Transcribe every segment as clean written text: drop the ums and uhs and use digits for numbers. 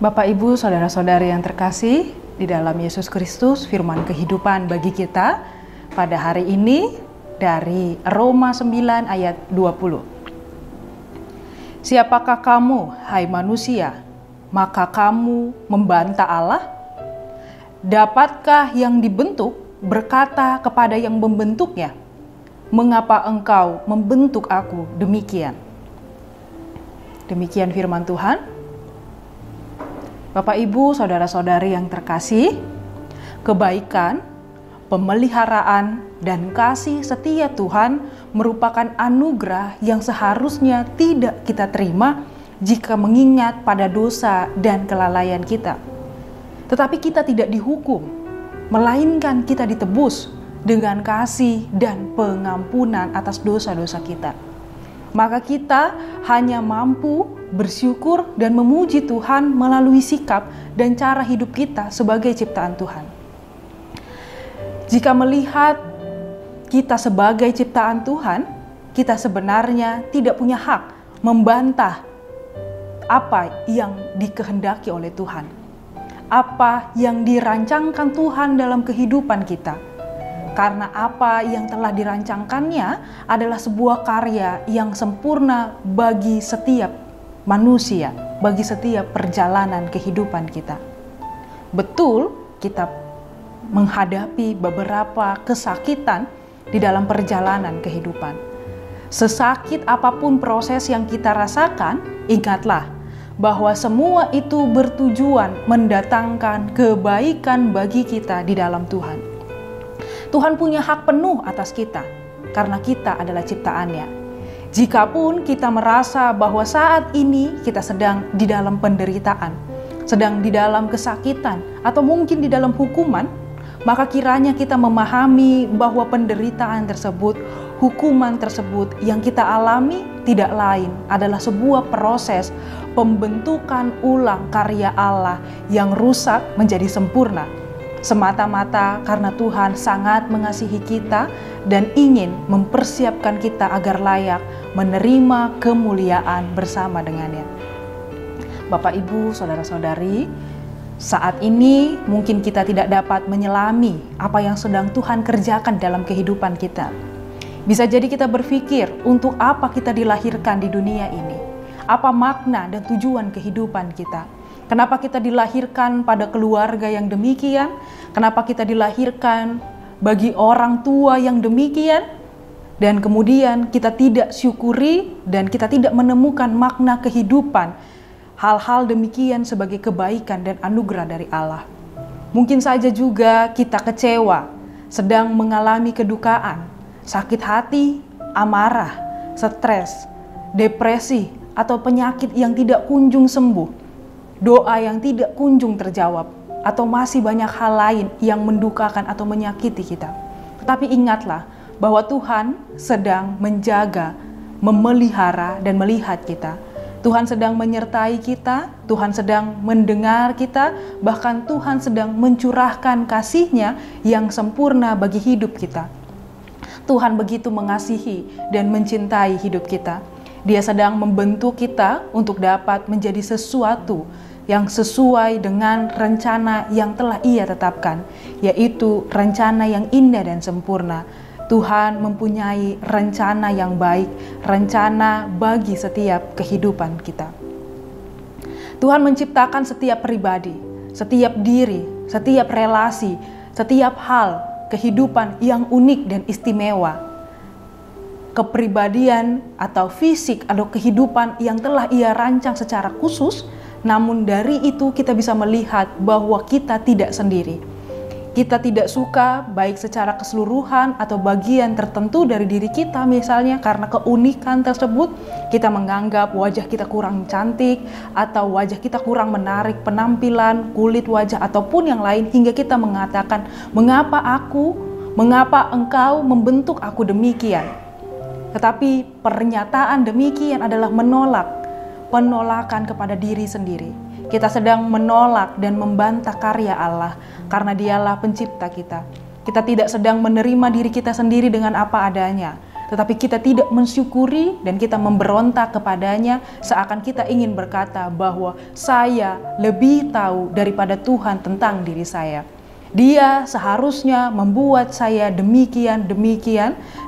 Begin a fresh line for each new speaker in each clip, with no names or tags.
Bapak, Ibu, Saudara-saudari yang terkasih, di dalam Yesus Kristus, firman kehidupan bagi kita pada hari ini dari Roma 9 ayat 20. Siapakah kamu, hai manusia, maka kamu membantah Allah? Dapatkah yang dibentuk berkata kepada yang membentuknya, mengapa engkau membentuk aku demikian? Demikian firman Tuhan. Bapak, Ibu, Saudara-saudari yang terkasih, kebaikan, pemeliharaan, dan kasih setia Tuhan merupakan anugerah yang seharusnya tidak kita terima jika mengingat pada dosa dan kelalaian kita. Tetapi kita tidak dihukum, melainkan kita ditebus dengan kasih dan pengampunan atas dosa-dosa kita. Maka kita hanya mampu bersyukur dan memuji Tuhan melalui sikap dan cara hidup kita sebagai ciptaan Tuhan. Jika melihat kita sebagai ciptaan Tuhan, kita sebenarnya tidak punya hak membantah apa yang dikehendaki oleh Tuhan, apa yang dirancangkan Tuhan dalam kehidupan kita. Karena apa yang telah dirancangkannya adalah sebuah karya yang sempurna bagi setiap manusia, bagi setiap perjalanan kehidupan kita. Betul, kita menghadapi beberapa kesakitan di dalam perjalanan kehidupan. Sesakit apapun proses yang kita rasakan, ingatlah bahwa semua itu bertujuan mendatangkan kebaikan bagi kita di dalam Tuhan. Tuhan punya hak penuh atas kita, karena kita adalah ciptaannya. Jikapun kita merasa bahwa saat ini kita sedang di dalam penderitaan, sedang di dalam kesakitan, atau mungkin di dalam hukuman, maka kiranya kita memahami bahwa penderitaan tersebut, hukuman tersebut yang kita alami tidak lain adalah sebuah proses pembentukan ulang karya Allah yang rusak menjadi sempurna. Semata-mata karena Tuhan sangat mengasihi kita dan ingin mempersiapkan kita agar layak menerima kemuliaan bersama dengannya. Bapak, Ibu, Saudara-saudari, saat ini mungkin kita tidak dapat menyelami apa yang sedang Tuhan kerjakan dalam kehidupan kita. Bisa jadi kita berpikir, untuk apa kita dilahirkan di dunia ini? Apa makna dan tujuan kehidupan kita? Kenapa kita dilahirkan pada keluarga yang demikian? Kenapa kita dilahirkan bagi orang tua yang demikian? Dan kemudian kita tidak syukuri dan kita tidak menemukan makna kehidupan. Hal-hal demikian sebagai kebaikan dan anugerah dari Allah. Mungkin saja juga kita kecewa, sedang mengalami kedukaan, sakit hati, amarah, stres, depresi, atau penyakit yang tidak kunjung sembuh. Doa yang tidak kunjung terjawab, atau masih banyak hal lain yang mendukakan atau menyakiti kita. Tetapi ingatlah bahwa Tuhan sedang menjaga, memelihara, dan melihat kita. Tuhan sedang menyertai kita, Tuhan sedang mendengar kita, bahkan Tuhan sedang mencurahkan kasih-Nya yang sempurna bagi hidup kita. Tuhan begitu mengasihi dan mencintai hidup kita. Dia sedang membentuk kita untuk dapat menjadi sesuatu yang sesuai dengan rencana yang telah Ia tetapkan, yaitu rencana yang indah dan sempurna. Tuhan mempunyai rencana yang baik, rencana bagi setiap kehidupan kita. Tuhan menciptakan setiap pribadi, setiap diri, setiap relasi, setiap hal kehidupan yang unik dan istimewa. Kepribadian atau fisik atau kehidupan yang telah Ia rancang secara khusus. Namun dari itu kita bisa melihat bahwa kita tidak sendiri. Kita tidak suka baik secara keseluruhan atau bagian tertentu dari diri kita, misalnya karena keunikan tersebut kita menganggap wajah kita kurang cantik atau wajah kita kurang menarik penampilan, kulit wajah ataupun yang lain, hingga kita mengatakan, mengapa engkau membentuk aku demikian? Tetapi pernyataan demikian adalah penolakan kepada diri sendiri. Kita sedang menolak dan membantah karya Allah karena Dialah pencipta kita. Kita tidak sedang menerima diri kita sendiri dengan apa adanya. tetapi kita tidak mensyukuri dan kita memberontak kepadanya, seakan kita ingin berkata bahwa saya lebih tahu daripada Tuhan tentang diri saya. Dia seharusnya membuat saya demikian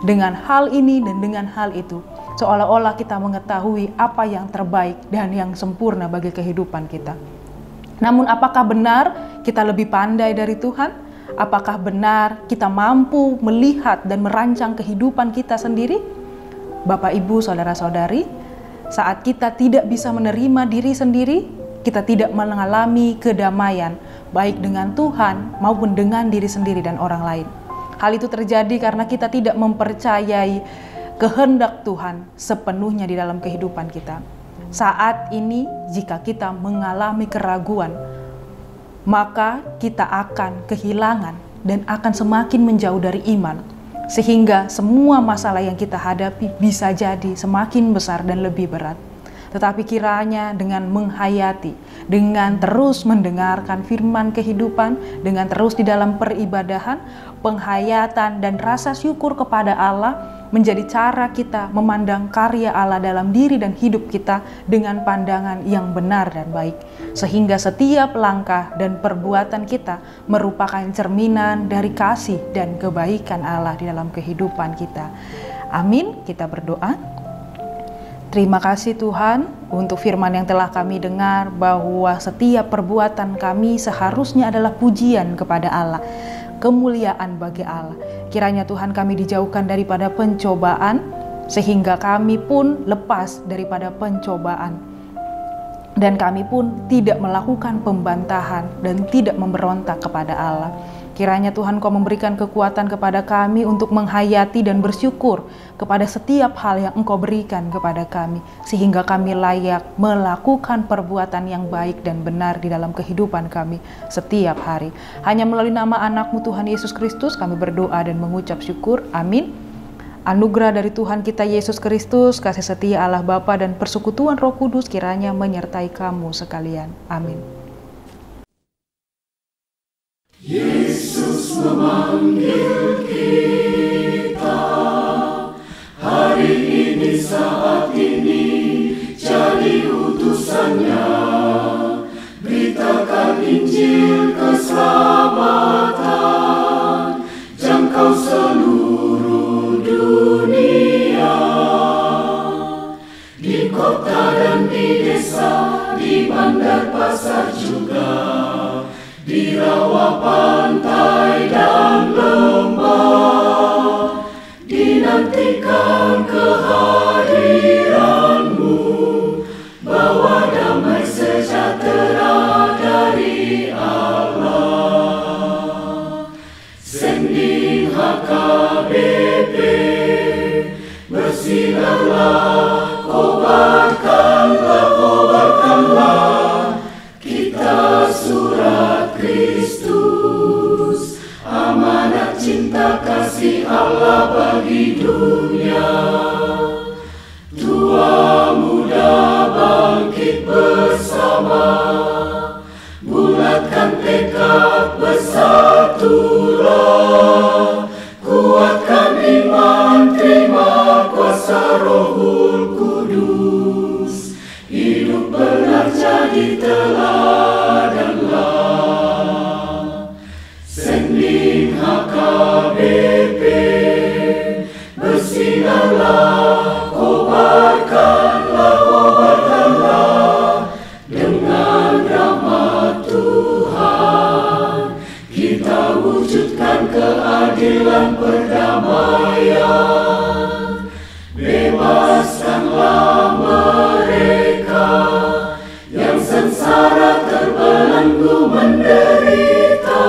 dengan hal ini dan dengan hal itu. Seolah-olah kita mengetahui apa yang terbaik dan yang sempurna bagi kehidupan kita. Namun apakah benar kita lebih pandai dari Tuhan? Apakah benar kita mampu melihat dan merancang kehidupan kita sendiri? Bapak, Ibu, saudara-saudari, saat kita tidak bisa menerima diri sendiri, kita tidak mengalami kedamaian, baik dengan Tuhan maupun dengan diri sendiri dan orang lain. Hal itu terjadi karena kita tidak mempercayai kehendak Tuhan sepenuhnya di dalam kehidupan kita. Saat ini, jika kita mengalami keraguan, maka kita akan kehilangan dan akan semakin menjauh dari iman, sehingga semua masalah yang kita hadapi bisa jadi semakin besar dan lebih berat. Tetapi kiranya dengan menghayati, dengan terus mendengarkan firman kehidupan, dengan terus di dalam peribadahan, penghayatan dan rasa syukur kepada Allah menjadi cara kita memandang karya Allah dalam diri dan hidup kita dengan pandangan yang benar dan baik. Sehingga setiap langkah dan perbuatan kita merupakan cerminan dari kasih dan kebaikan Allah di dalam kehidupan kita. Amin. Kita berdoa. Terima kasih Tuhan untuk firman yang telah kami dengar, bahwa setiap perbuatan kami seharusnya adalah pujian kepada Allah, kemuliaan bagi Allah. Kiranya Tuhan kami dijauhkan daripada pencobaan, sehingga kami pun lepas daripada pencobaan. Dan kami pun tidak melakukan pembantahan dan tidak memberontak kepada Allah. Kiranya Tuhan Kau memberikan kekuatan kepada kami untuk menghayati dan bersyukur kepada setiap hal yang Engkau berikan kepada kami, sehingga kami layak melakukan perbuatan yang baik dan benar di dalam kehidupan kami setiap hari. Hanya melalui nama anak-Mu Tuhan Yesus Kristus kami berdoa dan mengucap syukur. Amin. Anugerah dari Tuhan kita Yesus Kristus, kasih setia Allah Bapa dan persekutuan Roh Kudus kiranya menyertai kamu sekalian. Amin.
Yesus memanggil kita hari ini, saat ini, jadi utusannya. Beritakan Injil keselamatan, jangkau seluruh dunia. Di kota dan di desa, di bandar pasar juga, di rawa pantai dan lembah, dinantikan kehadiran-Mu, bawa damai sejahtera dari Allah. Sending HKBP, bersinarlah, kobarkanlah, kita surat Kristus, amanat cinta kasih Allah bagi dunia. Tua muda bangkit bersama, bulatkan tekad, bersatulah, kuatkan iman, terima kuasa Rohul Kudus, hidup benar jadi teladanlah. Sending HKBP, bersinarlah, kobarkanlah, dengan rahmat Tuhan kita wujudkan keadilan perdamaian. Bebaskanlah mereka yang sengsara terbelenggu menderita,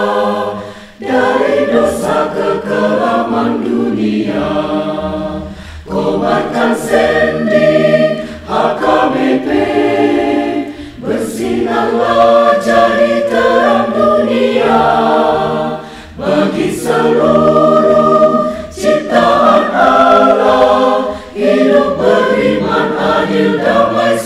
dari dosa kekelaman dunia. Kobarkan sending HKBP, bersinarlah jadi terang dunia, bagi seluruh ciptaan Allah, hidup beriman, adil, damai,